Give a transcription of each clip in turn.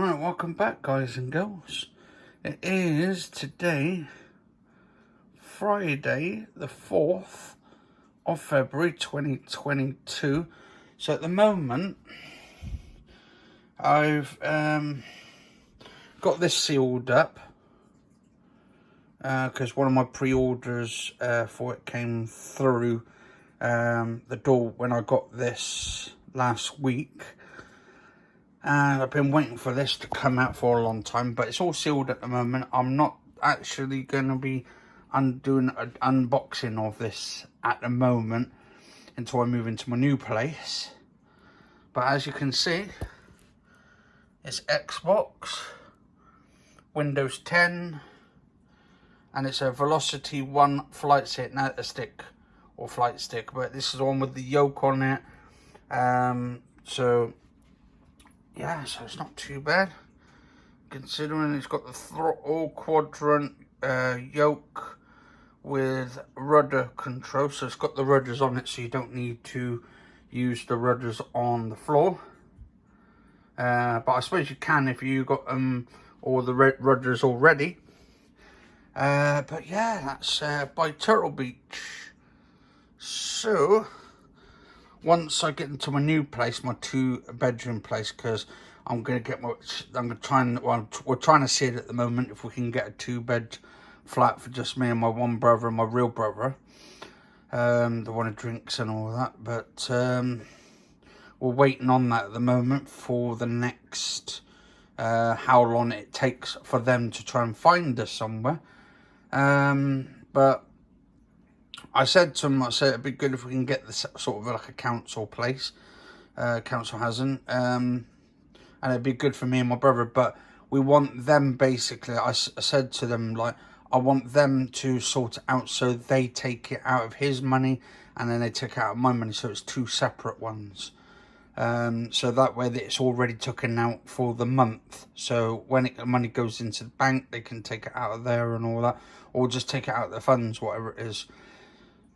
Right, welcome back, guys and girls. It is today, Friday, the 4th of February 2022. So at the moment, I've got this sealed up because one of my pre-orders for it came through the door when I got this last week. And I've been waiting for this to come out for a long time, but it's all sealed at the moment. I'm not actually going to be doing an unboxing of this at the moment until I move into my new place. But as you can see, it's Xbox, Windows 10, and it's a Velocity 1 flight stick, not a stick or flight stick, but this is the one with the yoke on it. Yeah, so it's not too bad, considering it's got the throttle quadrant yoke with rudder control. So it's got the rudders on it, so you don't need to use the rudders on the floor. But I suppose you can if you got all the rudders already. But yeah, that's by Turtle Beach. So once I get into my new place, my 2-bedroom place, because I'm gonna get we're trying to see it at the moment if we can get a 2-bed flat for just me and my one brother and my real brother, the one who drinks and all that. But we're waiting on that at the moment for the next how long it takes for them to try and find us somewhere. But I said to him, it'd be good if we can get this sort of like a council place. Council hasn't. And it'd be good for me and my brother. But we want them, basically, I said to them, like, I want them to sort it out so they take it out of his money and then they take it out of my money. So it's 2 separate ones. So that way that it's already taken out for the month. So when the money goes into the bank, they can take it out of there and all that. Or just take it out of the funds, whatever it is.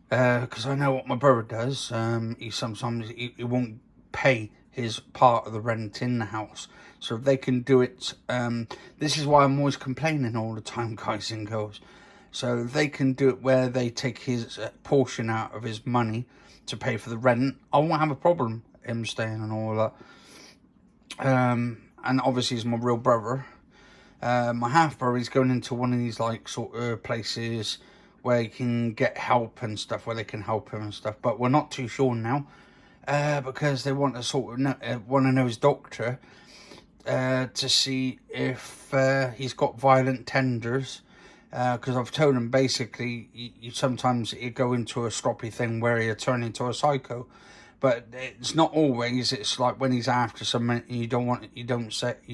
Because I know what my brother does. He sometimes he won't pay his part of the rent in the house. So if they can do it, this is why I'm always complaining all the time, guys and girls. So they can do it where they take his portion out of his money to pay for the rent. I won't have a problem him staying and all that. And obviously he's my real brother. My half brother, he's going into one of these like sort of places where he can get help and stuff, where they can help him and stuff. But we're not too sure now, because they want to sort of know his doctor to see if he's got violent tenders. Because I've told him basically, you sometimes you go into a stroppy thing where you turn into a psycho, but it's not always. It's like when he's after someone, you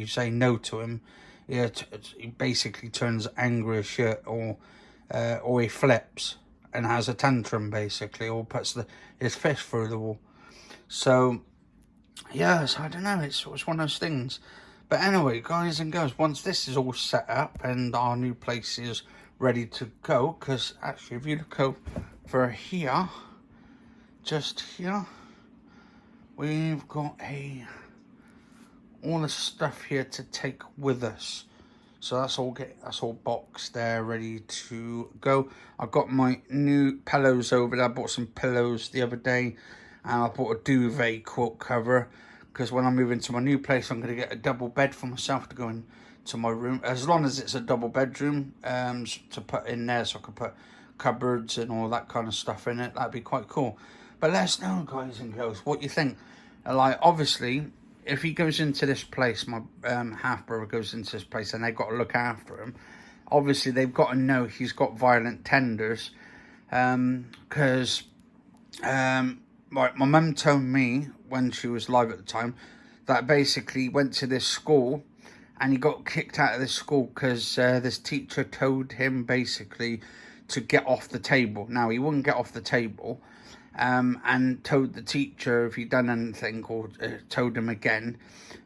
say no to him. Yeah, he basically turns angry as shit, or he flips and has a tantrum, basically, or puts his fist through the wall. So, yes, I don't know, it's one of those things. But anyway, guys and girls, once this is all set up and our new place is ready to go, because actually, if you look over here, just here, we've got all the stuff here to take with us. So that's all boxed there, ready to go. I've got my new pillows over there. I bought some pillows the other day, and I bought a duvet quilt cover, because when I move into my new place, I'm going to get a double bed for myself to go into my room, as long as it's a double bedroom, to put in there, so I can put cupboards and all that kind of stuff in it. That'd be quite cool. But let us know, guys and girls, what you think. Like, obviously, if he goes into this place, my half-brother goes into this place and they've got to look after him, obviously they've got to know he's got violent tenders. Because my mum told me, when she was live at the time, that basically he went to this school and he got kicked out of this school because this teacher told him basically to get off the table. Now, he wouldn't get off the table. And told the teacher if he'd done anything, or told him again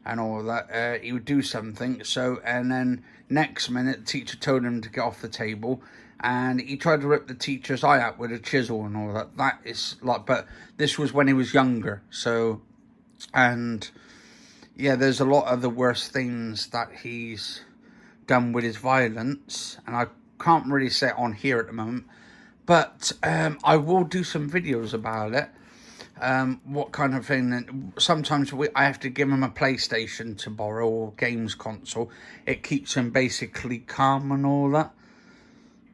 and all that, he would do something. So, and then next minute the teacher told him to get off the table, and he tried to rip the teacher's eye out with a chisel and all that. That is like, but this was when he was younger. So, and yeah, there's a lot of the worst things that he's done with his violence, and I can't really say it on here at the moment, but I will do some videos about it. What kind of thing. And sometimes I have to give him a PlayStation to borrow, or games console. It keeps him basically calm and all that,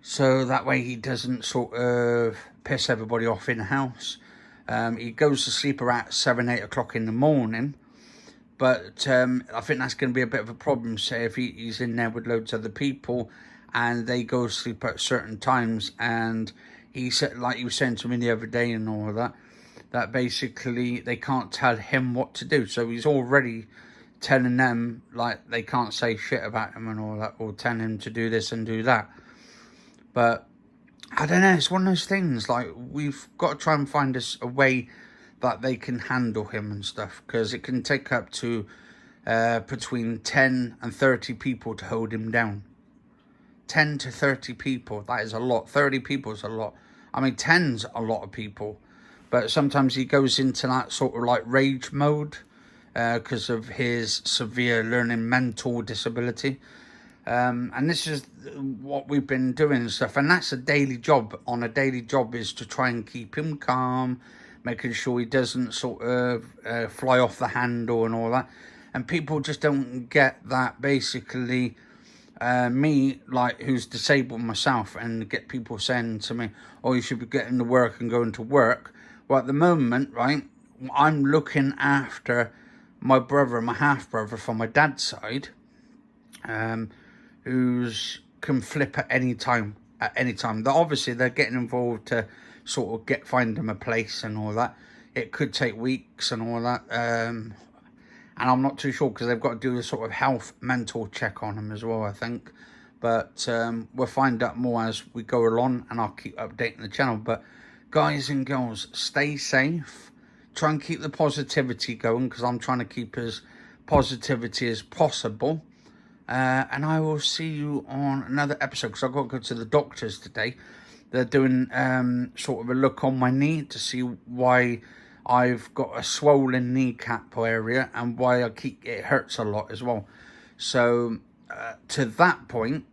so that way he doesn't sort of piss everybody off in the house. He goes to sleep around 7-8 o'clock in the morning, but I think that's going to be a bit of a problem. Say if he's in there with loads of other people and they go to sleep at certain times, and he said, like he was saying to me the other day and all that, that basically they can't tell him what to do. So he's already telling them, like, they can't say shit about him and all that, or telling him to do this and do that. But I don't know, it's one of those things, like, we've got to try and find a way that they can handle him and stuff, because it can take up to between 10 and 30 people to hold him down. 10 to 30 people, that is a lot. 30 people is a lot. I mean, 10's a lot of people. But sometimes he goes into that sort of like rage mode because of his severe learning mental disability. And this is what we've been doing and stuff. And that's a daily job. On a daily job is to try and keep him calm, making sure he doesn't sort of fly off the handle and all that. And people just don't get that basically. Me, like, who's disabled myself, and get people saying to me, oh, you should be getting to work and going to work. Well, at the moment, right, I'm looking after my brother, my half-brother from my dad's side, who's can flip at any time. Obviously, they're getting involved to sort of find them a place and all that. It could take weeks and all that. And I'm not too sure, because they've got to do a sort of health mental check on him as well, I think. But we'll find out more as we go along, and I'll keep updating the channel. But guys and girls, stay safe. Try and keep the positivity going, because I'm trying to keep as positivity as possible. And I will see you on another episode, because I've got to go to the doctors today. They're doing sort of a look on my knee to see why I've got a swollen kneecap area, and why it hurts a lot as well. So to that point,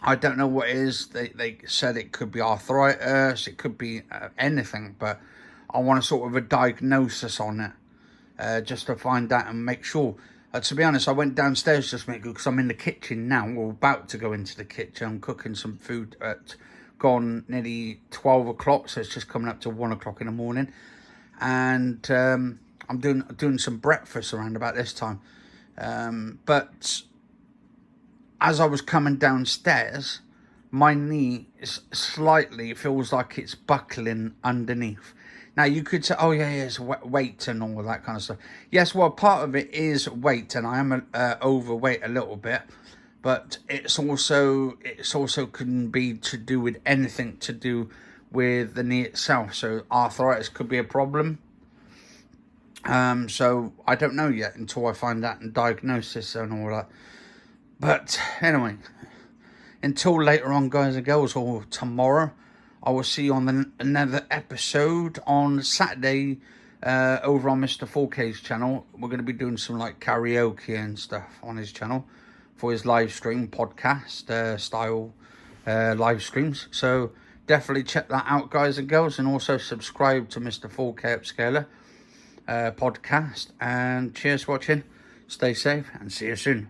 I don't know what it is. They said it could be arthritis, it could be anything, but I want a sort of a diagnosis on it, just to find out and make sure. To be honest, I went downstairs just to make good, because I'm in the kitchen now, or about to go into the kitchen. I'm cooking some food at gone nearly 12 o'clock, so it's just coming up to 1 o'clock in the morning. And I'm doing some breakfast around about this time. But as I was coming downstairs, my knee is slightly, feels like it's buckling underneath. Now, you could say, oh, yeah, it's weight and all that kind of stuff. Yes, well, part of it is weight, and I am overweight a little bit. But it's also can be to do with anything to do with the knee itself. So arthritis could be a problem. So I don't know yet until I find out and diagnosis and all that. But anyway, until later on, guys and girls, or tomorrow, I will see you on another episode on Saturday over on Mr. 4K's channel. We're going to be doing some like karaoke and stuff on his channel for his live stream podcast style live streams. So definitely check that out, guys and girls, and also subscribe to Mr. 4K Upscaler podcast. And cheers for watching. Stay safe and see you soon.